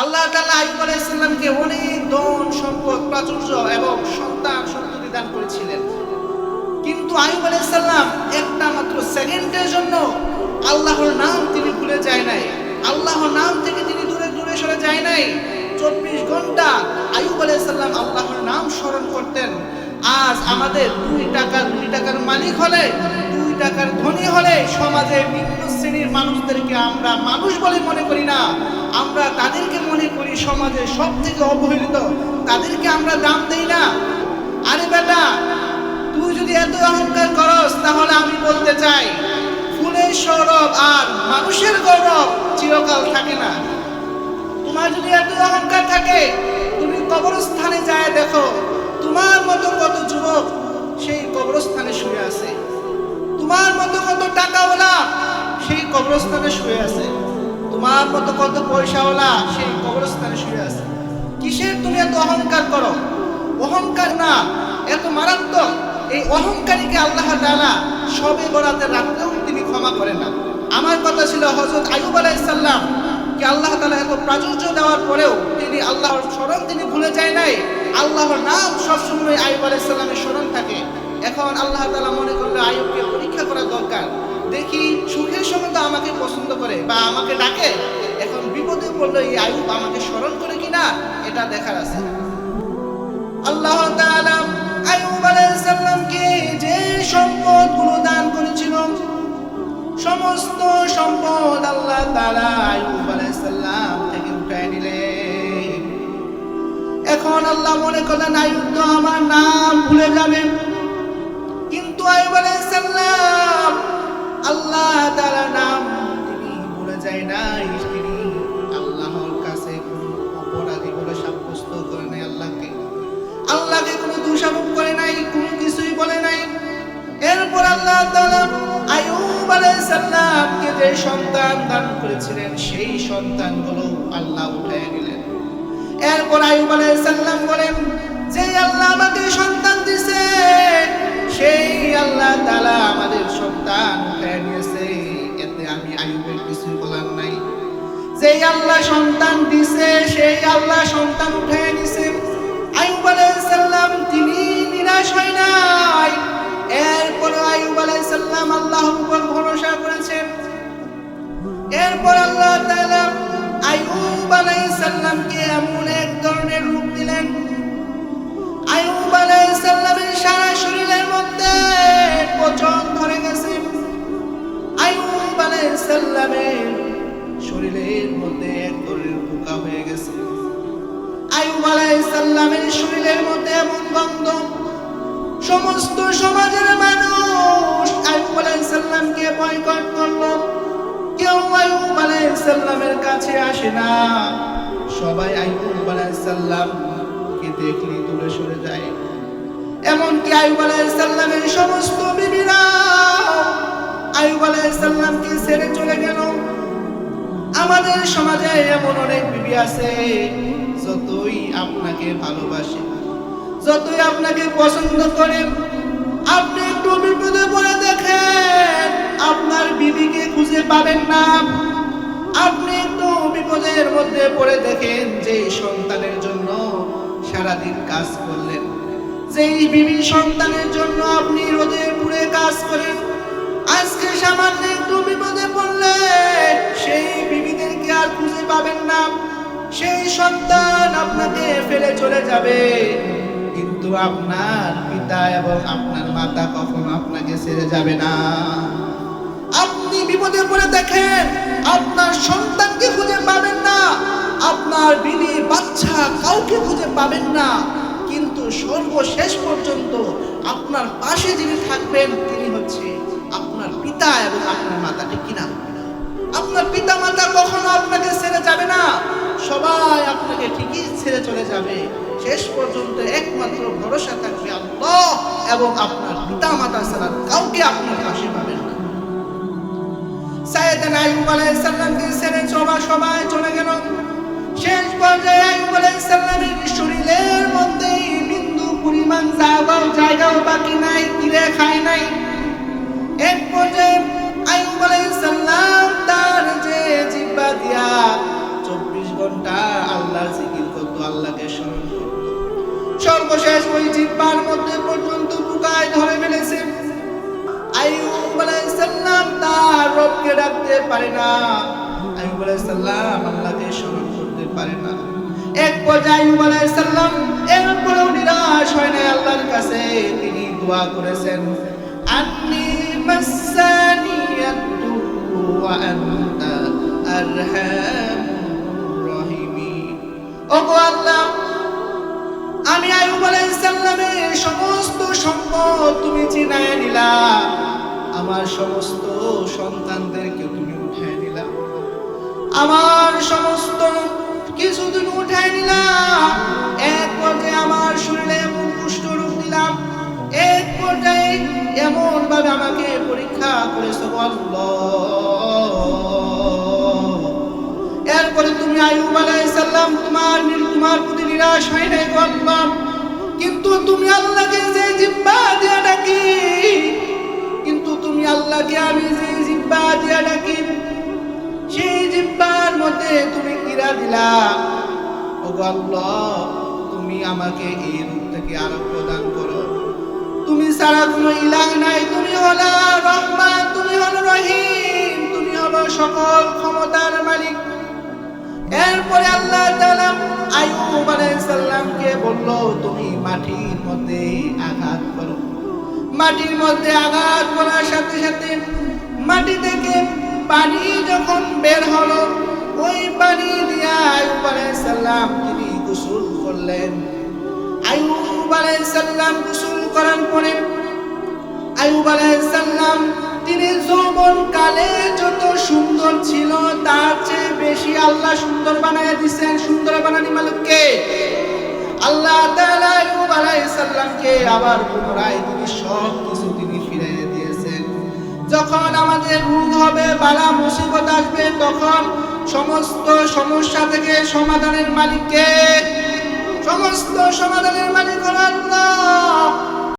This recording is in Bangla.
আল্লাহ তাআলা আইয়ুব আলাইহিস সালামকে অনেক ধন সম্পদ প্রাচুর্য এবং সন্তান সন্ততি দান করেছিলেন, কিন্তু আইয়ুব আলাইহিস সালাম একটা মাত্র সেকেন্ডের জন্য আল্লাহর নাম তিনি ভুলে যায় নাই, আল্লাহর নাম থেকে তিনি দূরে দূরে সরে যায় নাই। 24 ঘন্টা আইয়ুব আলাইহিস সালাম আল্লাহর নাম স্মরণ করতেন। আজ আমাদের 2 টাকার মালিক হলে, 2 টাকার ধনী হলে সমাজে নিম্ন শ্রেণীর মানুষদেরকে আমরা মানুষ বলে মনে করি না, আমরা তাদেরকে মনে করি সমাজে সবথেকে অবহেলিত, তাদেরকে আমরা দাম দেই না। আরে বেটা, তুই যদি এত অহংকার করস তাহলে আমি বলতে চাই, ফুলের সৌরভ আর মানুষের গৌরব চিরকাল থাকে না। তোমার যদি এত অহংকার থাকে, তুমি কবরস্থানে যায় দেখো, তোমার মতো কত যুবক সেই কবরস্থানে শুয়ে আছে, তোমার মতো কত টাকাওয়ালা সেই কবরস্থানে শুয়ে আছে, তোমার মতো কত পয়সাওয়ালা সেই কবরস্থানে শুয়ে আছে। কিসের তুমি এত অহংকার করো? অহংকার না, এত মারাত্মক এই অহংকারীকে আল্লাহ তাআলা শবে বরাতের রাতেও তিনি ক্ষমা করেন না। আমার কথা ছিল হযরত আইয়ুব আলাইহিস সালাম কে আল্লাহ তাআলা এত প্রাচুর্য দেওয়ার পরেও তিনি আল্লাহর স্মরণ তিনি ভুলে যায় নাই, আল্লাহর নাম সবসময় আইয়ুব আলাইহিস সালামের স্মরণ থাকে। এখন আল্লাহ তাআলা মনে করলে আইয়ুবকে পরীক্ষা করা দরকার, দেখি সুখের সময় তো আমাকে পছন্দ করে বা আমাকে ডাকে, এখন বিপদে পড়লে এই আইয়ুব আমাকে স্মরণ করে কিনা এটা দেখার আছে। আল্লাহ তাআলা আইয়ুব আলাইহিস সালামকে যে সম্পদগুলো দান করেছিল, সমস্ত সম্পদ আল্লাহ তাআলা আইয়ুব আলাইহিস সালাম থেকে উঠায় নিলেন। এখন আল্লাহ মনে করলেন আইয়ুব তো আমার নাম ভুলে যাবে, কিন্তু আইয়ুব আলাইহিস সালাম আল্লাহ তাআলার নাম তিনি ভুলে যায় নাই, তিনি আল্লাহর কাছে কোনো অপরাধী বলে সাব্যস্ত করে নাই, আল্লাহকে কোনো দোষারোপ করে নাই, কোনো কিছুই বলে নাই। এরপর আল্লাহ তাআলা আইয়ুব আলাইহিস সালামকে যে সন্তান দান করেছিলেন সেই সন্তানগুলো আল্লাহ উঠায় নিলেন। এরপর আইয়ুব আলাইহিস সালাম বলেন, যে আল্লাহ আমাকে সন্তান দিয়েছে সেই আল্লাহ তাআলা আমাদের সন্তান উঠায় নিয়েছে, এতে আমি আইয়ুবের কিছুই বলার নাই। যে আল্লাহ সন্তান দিয়েছে সেই আল্লাহ সন্তান উঠায় নিয়েছে। আইয়ুব আলাইহিস সালাম তিনি নিরাশ হয় নাই, এরপর আইয়ুব আলাইহিস সালাম আল্লাহর উপর ভরসা করেছেন। এরপর আল্লাহ তাআলা আইয়ুব আলাইহিস সালামকে এমন এক ধরনের রূপ দিলেন, আইয়ুব আলাইহিস সালামের সারা শরীরের মধ্যে পচন ধরে গেছে, আইয়ুব আলাইহিস সালামের শরীরের মধ্যে এক ধরনের পোকা হয়ে গেছে। আইয়ুব আলাইহিস সালামের শরীরের মধ্যে এমন গন্ধ, সমস্ত সমাজের মানুষ আইয়ুব আলাইহিস সালামকে বয়কট করলো, কেউ আইয়ুব আলাইহিস সালামের কাছে আসে না, সবাই আইয়ুব আলাইহিস সালামকে দেখলে দূরে সরে যায়। এমনকি আইয়ুব আলাইহিস সালামের সমস্ত বিবিরা আইয়ুব আলাইহিস সালামকে ছেড়ে চলে গেল। আমাদের সমাজে এমন অনেক বিবি আছে, যতই আপনাকে ভালোবাসে, যতই আপনাকে পছন্দ করে, আপনি একটু বিপদে পড়ে দেখেন আপনার বিবিকে খুঁজে পাবেন না। আপনি একটু বিপদের মধ্যে পড়ে দেখেন যে সন্তানের জন্য সারাদিন কাজ করলেন, যেই বিবি সন্তানের জন্য আপনি রোদে পুড়ে কাজ করেন, আজকে সামান্য একটু বিপদে পড়লে সেই বিবিদেরকে আর খুঁজে পাবেন না, সেই সন্তান আপনাকে ফেলে চলে যাবে, কিন্তু আপনার পিতা এবং আপনার মাতা কখনো আপনাকে ছেড়ে যাবে না। আপনি বিপদে পড়ে দেখেন আপনার সন্তানকে খুঁজে পাবেন না, আপনার বিবি বাচ্চা কাউকে খুঁজে পাবেন না, কিন্তু সর্বশেষ পর্যন্ত আপনার পাশে যিনি থাকবেন তিনি হচ্ছে আপনার পিতা এবং আপনার মাতা, ঠিক কিনা? আপনার পিতা মাতা কখনো আপনাকে ছেড়ে যাবে না, সবাই আপনাকে ঠিকই ছেড়ে চলে যাবে, শেষ পর্যন্ত একমাত্র ভরসা থাকবে আল্লাহ এবং আপনার পিতা মাতা ছাড়া কাউকে আপনার পাশে পাবেন না। সাইয়েদনা আইয়ুব আলাইহিস সালামকে ছেড়ে সবাই চলে গেল। শেষ পর্যায়ে আইয়ুব আলাইহিস সালামের শরীরের মধ্যে বিন্দু পরিমাণ জায়গাও বাকি নাই, কিরে খায় নাই। এক পর্যায়ে আইয়ুব আলাইহিস সালাম তার যে জিহ্বা দিয়া 24 ঘন্টা আল্লাহর জিকির করত, আল্লাহকে স্মরণ করত। সর্বশেষ ওই জিহ্বার মধ্যে পর্যন্ত পোকায় ধরে ফেলেছে। আইয়ুব আলাইহিস সালাম তার রবকে ডাকতে পারে না, আইয়ুব আলাইহিস সালাম আল্লাহকে স্মরণ করতে পারে না। এক পর্যায়ে আইয়ুব আলাইহিস সালাম এরপরেও নিরাশ হয় না, আল্লাহর কাছে তিনি দোয়া করেছেন, আন্নী মাসানিয়াত-দুররু ওয়া আনতা আরহামুর রাহিমিন। ওগো আল্লাহ, আমি আইয়ুব আলাইহিস সালামের সমস্ত সম্পদ তুমি ছিনায় নিলা, আমার সমস্ত সন্তানদেরকে তুমি উঠায় নিলা, আমার সমস্ত কিছু তুমি উঠায় নিলা। এক পর্যায়ে আমার শরীরে এমন কুষ্ঠরোগ দিলাম, এক পর্যায়ে এমন ভাবে আমাকে পরীক্ষা করেছো আল্লাহ। এরপরে তুমি আইয়ুব আলাইহিস সালাম তোমার প্রতি নিরাশ হয় নাই গো আল্লাহ, কিন্তু তুমি আল্লাহকে যে জিহ্বা দিয়া ডাকি, কিন্তু তুমি আল্লাহকে আমি যে জিহ্বা দিয়া ডাকি, সেই জিহ্বার মধ্যে তুমি কিরা দিলা। ওগো আল্লাহ, তুমি আমাকে এই রূপ থেকে আরোগ্য দান করো। তুমি ছাড়া কোনো ইলাহ নাই, তুমি হলো রহমান, তুমি হলো রহিম, তুমি হলো সকল ক্ষমতার মালিক। এরপরে আল্লাহ তাআলা আইয়ুব আলাইহিস সালামকে বলল, তুমি মাটির মধ্যে আঘাত করো। মাটির মধ্যে আঘাত করার সাথে সাথে মাটি থেকে পানি যখন বের হলো, ওই পানি দিয়ে আইয়ুব আলাইহিস সালাম তিনি গোসল করলেন। আইয়ুব আলাইহিস সালাম গোসল করার পরে আইয়ুব আলাইহিস সালাম তিনি যৌবনকালে যত সুন্দর ছিল তার চেয়ে বেশি আল্লাহ সুন্দর বানায় দিয়েছেন। সুন্দর বানানি মালিক কে? আল্লাহ তাআলা আইয়ুব আলাইহিস সালামকে আবার পুনরায় তিনি সব কিছু তিনি ফিরিয়ে দিয়েছেন। যখন আমাদের রোগ হবে, বালা মুসিবত আসবে, তখন সমস্ত সমস্যা থেকে সমাধানের মালিক কে? সমস্ত সমাধানের মালিক হলো আল্লাহ।